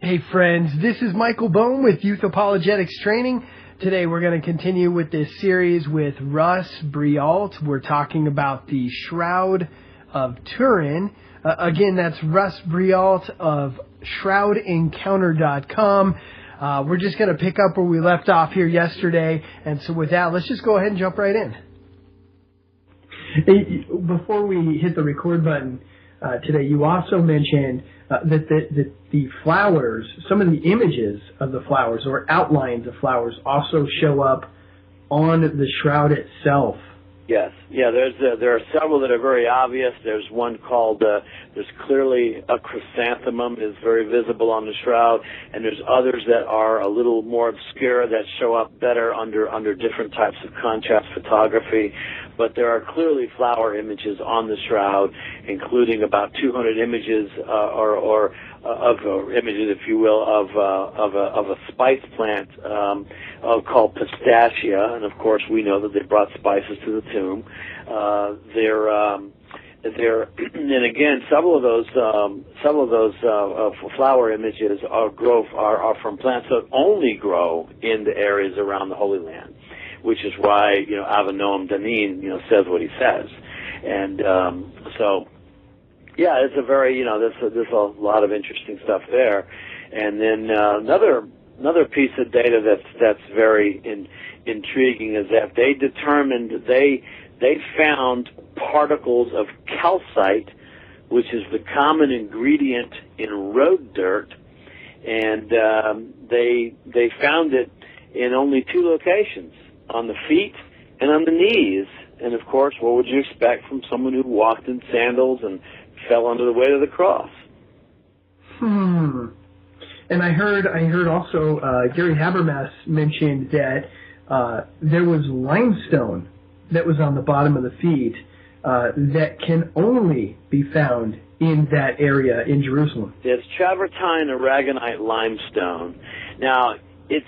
Hey friends, this is Michael Boehm with Youth Apologetics Training. Today we're going to continue with this series with Russ Breault. We're talking about the Shroud of Turin. Again, that's Russ Breault of shroudencounter.com. We're just going to pick up where we left off here yesterday. And so with that, let's just go ahead and jump right in. Hey, before we hit the record button today, you also mentioned that the flowers, some of the images of the flowers or outlines of flowers also show up on the shroud itself. Yes, yeah. There are several that are very obvious. There's one called there's clearly a chrysanthemum is very visible on the shroud, and there's others that are a little more obscure that show up better under different types of contrast photography. But there are clearly flower images on the shroud, including about 200 images of images, if you will, of a spice plant called pistachia, and of course we know that they brought spices to the tomb. And again, several of those flower images are from plants that only grow in the areas around the Holy Land, which is why Avinoam Danin says what he says, and so. Yeah, it's a very, there's a lot of interesting stuff there. And then another piece of data that's very intriguing is that they determined, they found particles of calcite, which is the common ingredient in road dirt, and they found it in only 2 locations, on the feet and on the knees. And of course, what would you expect from someone who walked in sandals and fell under the weight of the cross? And I heard also Gary Habermas mentioned that there was limestone that was on the bottom of the feet that can only be found in that area in Jerusalem. It's travertine aragonite limestone. Now, there's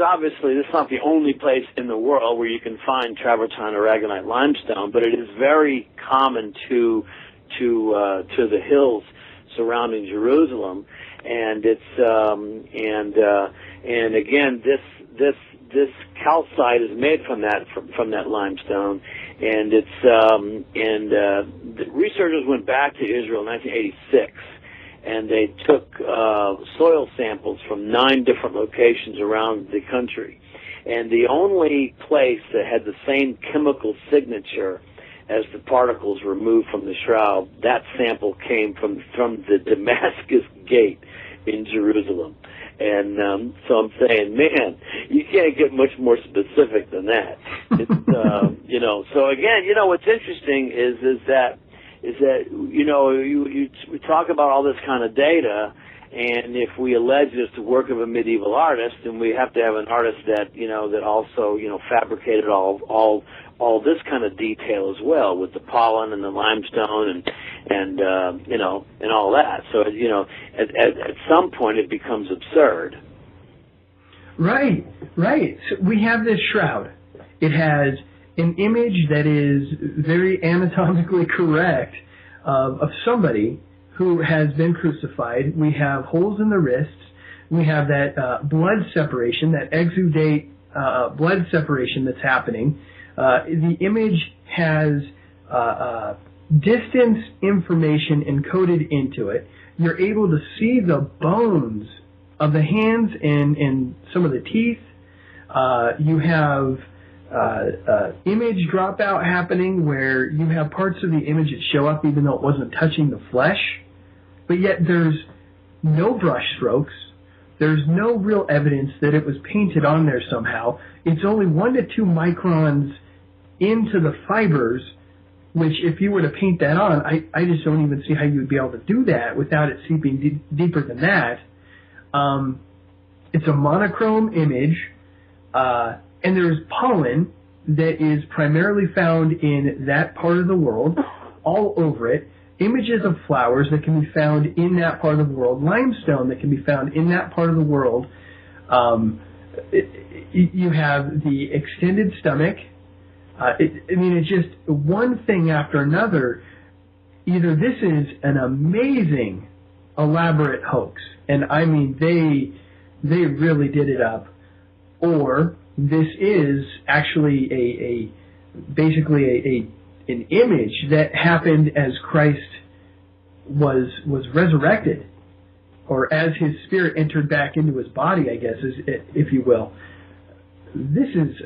obviously, this is not the only place in the world where you can find travertine aragonite limestone, but it is very common to the hills surrounding Jerusalem, and it's and again this calcite is made from that limestone, and the researchers went back to Israel in 1986. And they took soil samples from 9 different locations around the country. And the only place that had the same chemical signature as the particles removed from the shroud, that sample came from the Damascus Gate in Jerusalem. And so I'm saying, man, you can't get much more specific than that. It's, so again, what's interesting is that we talk about all this kind of data, and if we allege it's the work of a medieval artist, then we have to have an artist that that also fabricated all this kind of detail as well, with the pollen and the limestone and all that. So at some point it becomes absurd. Right. So we have this shroud. It has an image that is very anatomically correct of somebody who has been crucified. We have holes in the wrists. We have that blood separation, that exudate blood separation that's happening. The image has distance information encoded into it. You're able to see the bones of the hands and some of the teeth. You have image dropout happening where you have parts of the image that show up even though it wasn't touching the flesh, but yet there's no brush strokes. There's no real evidence that it was painted on there somehow. It's only 1 to 2 microns into the fibers, which if you were to paint that on, I just don't even see how you would be able to do that without it seeping deeper than that. It's a monochrome image, and there's pollen that is primarily found in that part of the world, all over it. Images of flowers that can be found in that part of the world. Limestone that can be found in that part of the world. You have the extended stomach. It's just one thing after another. Either this is an amazing elaborate hoax, and I mean they really did it up, or this is actually basically an image that happened as Christ was resurrected, or as his spirit entered back into his body, I guess, if you will. This is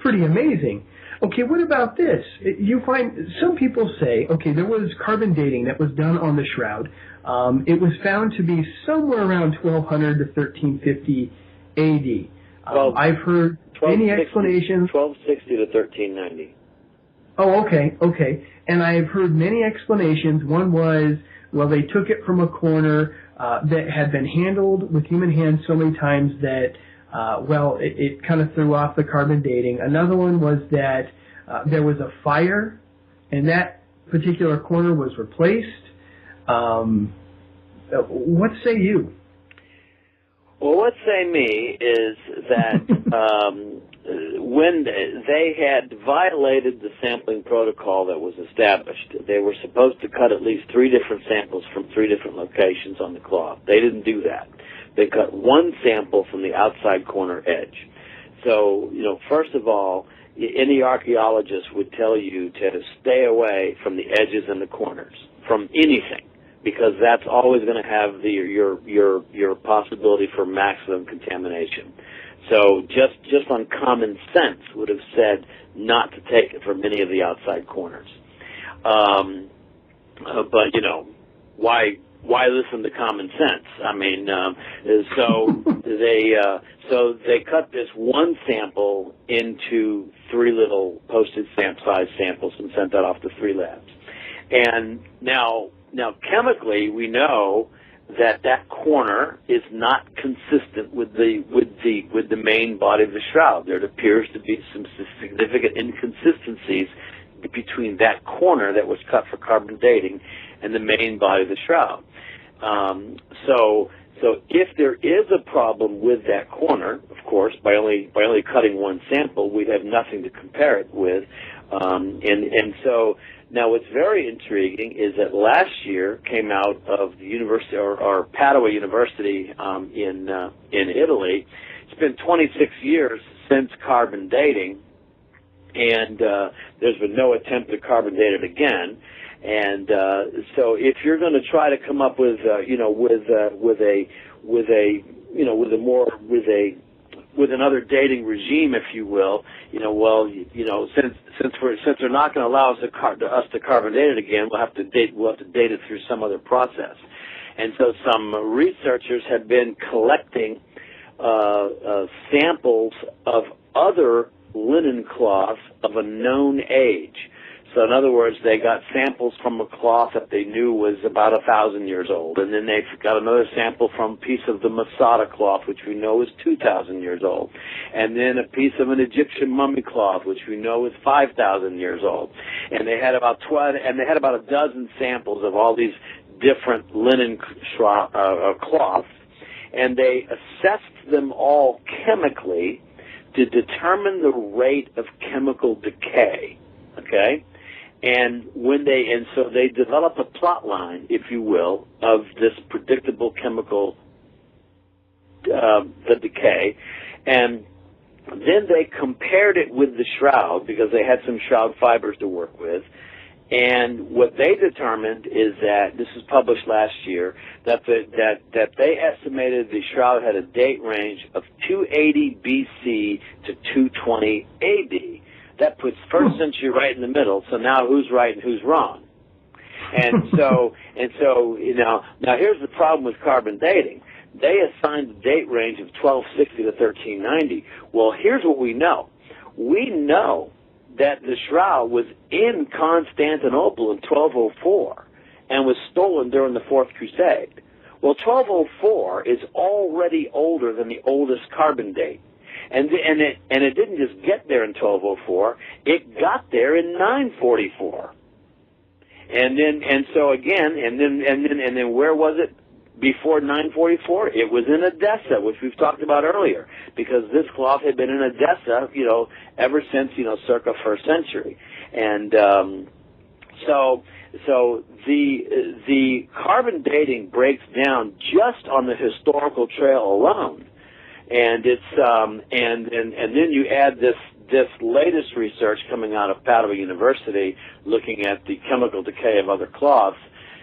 pretty amazing. Okay, what about this? You find some people say, okay, there was carbon dating that was done on the shroud. It was found to be somewhere around 1200 to 1350 A.D. I've heard many explanations. 1260 to 1390. Oh, okay. And I've heard many explanations. One was, well, they took it from a corner that had been handled with human hands so many times that, it kind of threw off the carbon dating. Another one was that there was a fire, and that particular corner was replaced. What say you? Well, what say me is that when they had violated the sampling protocol that was established, they were supposed to cut at least 3 different samples from 3 different locations on the cloth. They didn't do that. They cut 1 sample from the outside corner edge. So, first of all, any archaeologist would tell you to stay away from the edges and the corners, from anything, because that's always going to have your possibility for maximum contamination. So just on common sense would have said not to take it from any of the outside corners. But why listen to common sense? I mean, so they cut this 1 sample into 3 little postage stamp size samples and sent that off to 3 labs. And now chemically we know that corner is not consistent with the main body of the shroud. There appears to be some significant inconsistencies between that corner that was cut for carbon dating and the main body of the shroud. So if there is a problem with that corner, of course, by only cutting 1 sample, we'd have nothing to compare it with. And so now what's very intriguing is that last year came out of the university or Padua University in Italy. It's been 26 years since carbon dating, and there's been no attempt to carbon date it again. And so if you're going to try to come up with another dating regime, if you will, since they're not going to allow us to carbon date it again, we'll have to date it through some other process. And so some researchers have been collecting samples of other linen cloths of a known age. So in other words, they got samples from a cloth that they knew was about 1,000 years old, and then they got another sample from a piece of the Masada cloth, which we know is 2,000 years old, and then a piece of an Egyptian mummy cloth, which we know is 5,000 years old, and they had about 12 dozen samples of all these different linen cloths, and they assessed them all chemically to determine the rate of chemical decay. Okay. And so they developed a plot line, if you will, of this predictable chemical the decay, and then they compared it with the shroud because they had some shroud fibers to work with. And what they determined is that, this was published last year, that they estimated the shroud had a date range of 280 BC to 220 AD. That puts 1st century right in the middle. So now who's right and who's wrong? And so now here's the problem with carbon dating. They assigned the date range of 1260 to 1390. Well, here's what we know. We know that the shroud was in Constantinople in 1204 and was stolen during the Fourth Crusade. Well, 1204 is already older than the oldest carbon date. And it didn't just get there in 1204. It got there in 944. And then where was it before 944? It was in Edessa, which we've talked about earlier, because this cloth had been in Edessa, ever since, circa 1st century. And So the carbon dating breaks down just on the historical trail alone, and it's and then you add this latest research coming out of Padua University looking at the chemical decay of other cloths.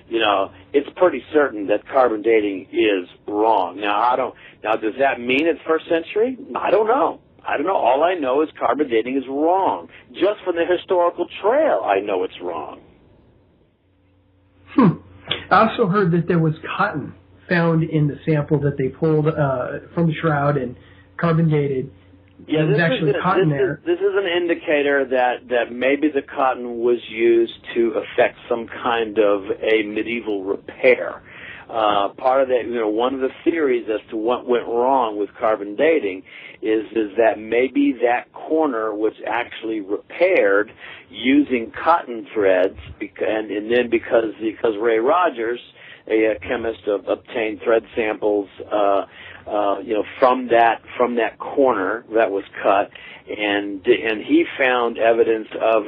You know, it's pretty certain that carbon dating is wrong. Now, does that mean it's first century? I don't know. All I know is carbon dating is wrong. Just from the historical trail, I know it's wrong. I also heard that there was cotton found in the sample that they pulled from the shroud and carbon dated. Yeah, this is an indicator that maybe the cotton was used to effect some kind of a medieval repair. Part of that, one of the theories as to what went wrong with carbon dating is that maybe that corner was actually repaired using cotton threads, and then because Ray Rogers, a chemist, obtained thread samples, from that corner that was cut, and he found evidence of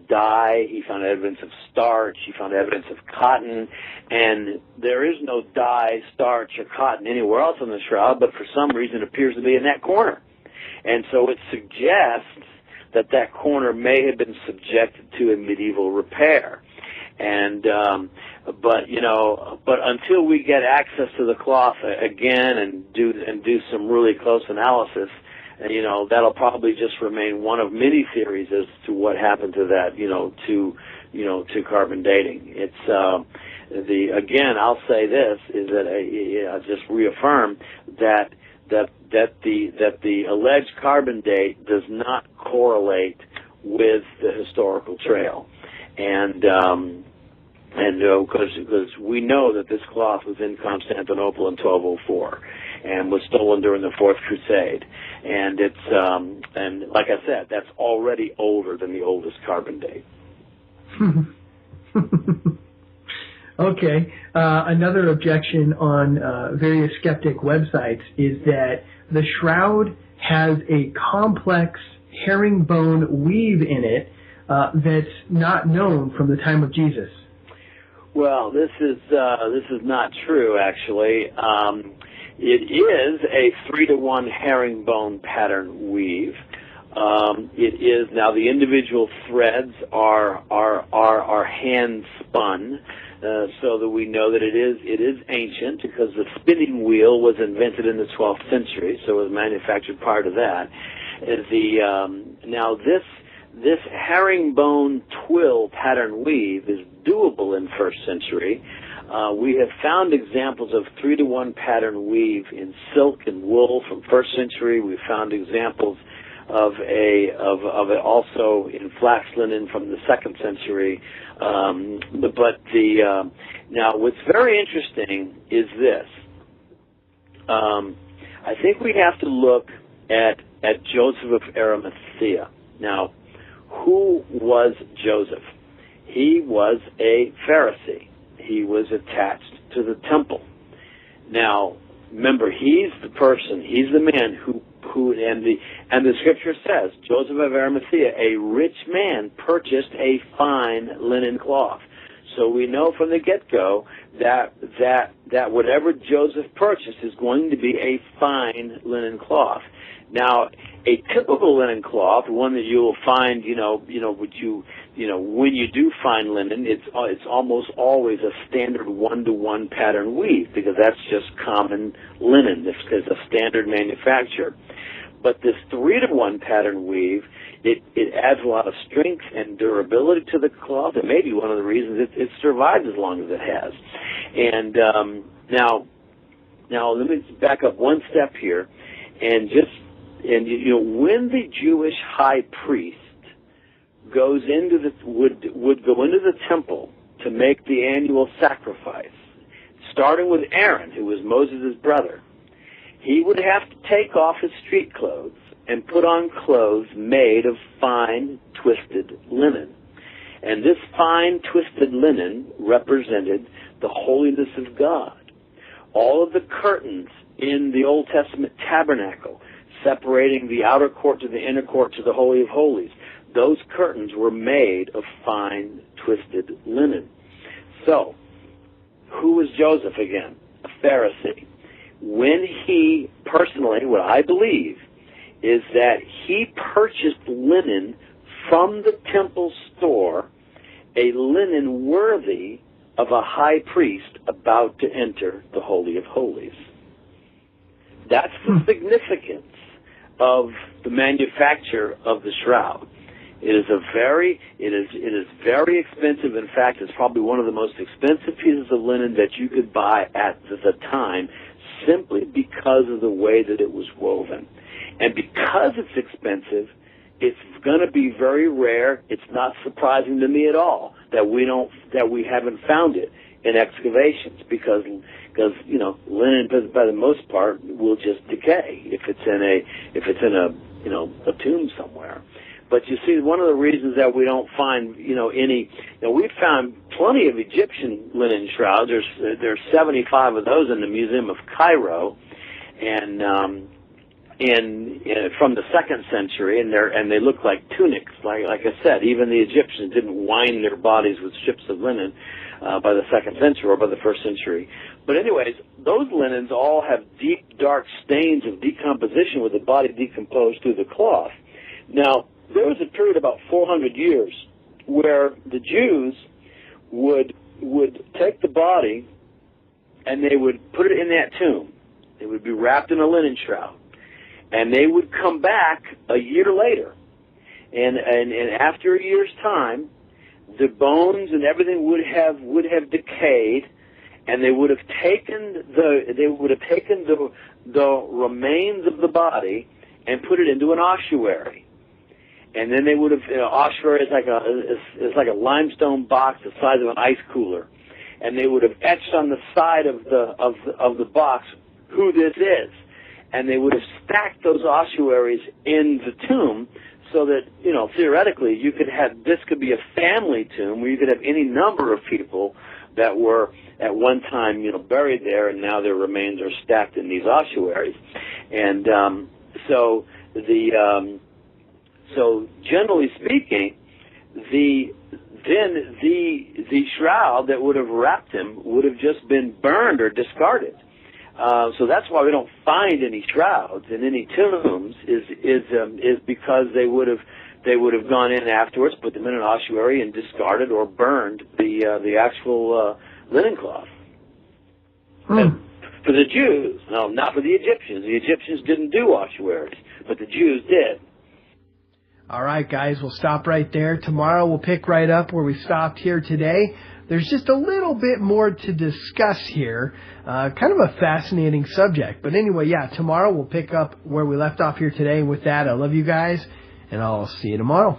dye. He found evidence of starch. He found evidence of cotton, and there is no dye, starch, or cotton anywhere else in the shroud, but for some reason it appears to be in that corner, and so it suggests that corner may have been subjected to a medieval repair. And but until we get access to the cloth again and do some really close analysis, that'll probably just remain one of many theories as to what happened to that, to carbon dating. It's again, I'll say this is that I'll just reaffirm that the alleged carbon date does not correlate with the historical trail. And because we know that this cloth was in Constantinople in 1204 and was stolen during the Fourth Crusade, and it's and like I said, that's already older than the oldest carbon date. Okay. Another objection on various skeptic websites is that the shroud has a complex herringbone weave in it that's not known from the time of Jesus. Well, this is not true, actually. It is a 3-to-1 herringbone pattern weave. It is now the individual threads are hand spun, so that we know that it is ancient because the spinning wheel was invented in the 12th century, so it was manufactured prior to that. Now this herringbone twill pattern weave is doable in first century. We have found examples of 3-to-1 pattern weave in silk and wool from first century. We've found examples of it also in flax linen from the 2nd century. Now what's very interesting is this. I think we have to look at Joseph of Arimathea. Now, who was Joseph? He was a Pharisee. He was attached to the temple. Now, remember, he's the man who and the scripture says, Joseph of Arimathea, a rich man, purchased a fine linen cloth. So we know from the get-go that whatever Joseph purchased is going to be a fine linen cloth. Now, a typical linen cloth, one that you will find, when you do find linen, it's almost always a standard 1-to-1 pattern weave because that's just common linen. It's a standard manufacture. But this 3-to-1 pattern weave, it adds a lot of strength and durability to the cloth. It may be one of the reasons it survived as long as it has. And now let me back up one step here, and when the Jewish high priest would go into the temple to make the annual sacrifice, starting with Aaron, who was Moses' brother, he would have to take off his street clothes and put on clothes made of fine, twisted linen. And this fine, twisted linen represented the holiness of God. All of the curtains in the Old Testament tabernacle, separating the outer court to the inner court to the Holy of Holies, those curtains were made of fine, twisted linen. So, who was Joseph again? A Pharisee. When he, personally, what I believe, is that he purchased linen from the temple store, a linen worthy of a high priest about to enter the Holy of Holies. That's the significance of the manufacture of the shroud. It is very expensive. In fact, it's probably one of the most expensive pieces of linen that you could buy at the time, simply because of the way that it was woven. And because it's expensive, it's going to be very rare. It's not surprising to me at all that we haven't found it in excavations, because you know, linen, by the most part, will just decay if it's in a tomb somewhere. But you see, one of the reasons that we don't find we've found plenty of Egyptian linen shrouds. There's 75 of those in the Museum of Cairo, and from the 2nd century, and they look like tunics. Like I said, even the Egyptians didn't wind their bodies with strips of linen by the 2nd century or by the 1st century. But anyways, those linens all have deep, dark stains of decomposition with the body decomposed through the cloth. Now, there was a period about 400 years where the Jews would take the body and they would put it in that tomb. It would be wrapped in a linen shroud. And they would come back a year later. And after a year's time, the bones and everything would have decayed, and they would have taken the remains of the body and put it into an ossuary. And then they would have, ossuary is like a limestone box the size of an ice cooler, and they would have etched on the side of the box who this is, and they would have stacked those ossuaries in the tomb, so that theoretically this could be a family tomb where you could have any number of people that were at one time buried there, and now their remains are stacked in these ossuaries, and So generally speaking, the shroud that would have wrapped him would have just been burned or discarded. So that's why we don't find any shrouds in any tombs. Is because they would have gone in afterwards, put them in an ossuary, and discarded or burned the actual linen cloth. And for the Jews, no, not for the Egyptians. The Egyptians didn't do ossuaries, but the Jews did. All right, guys, we'll stop right there. Tomorrow we'll pick right up where we stopped here today. There's just a little bit more to discuss here. Kind of a fascinating subject. But anyway, tomorrow we'll pick up where we left off here today. And with that, I love you guys, and I'll see you tomorrow.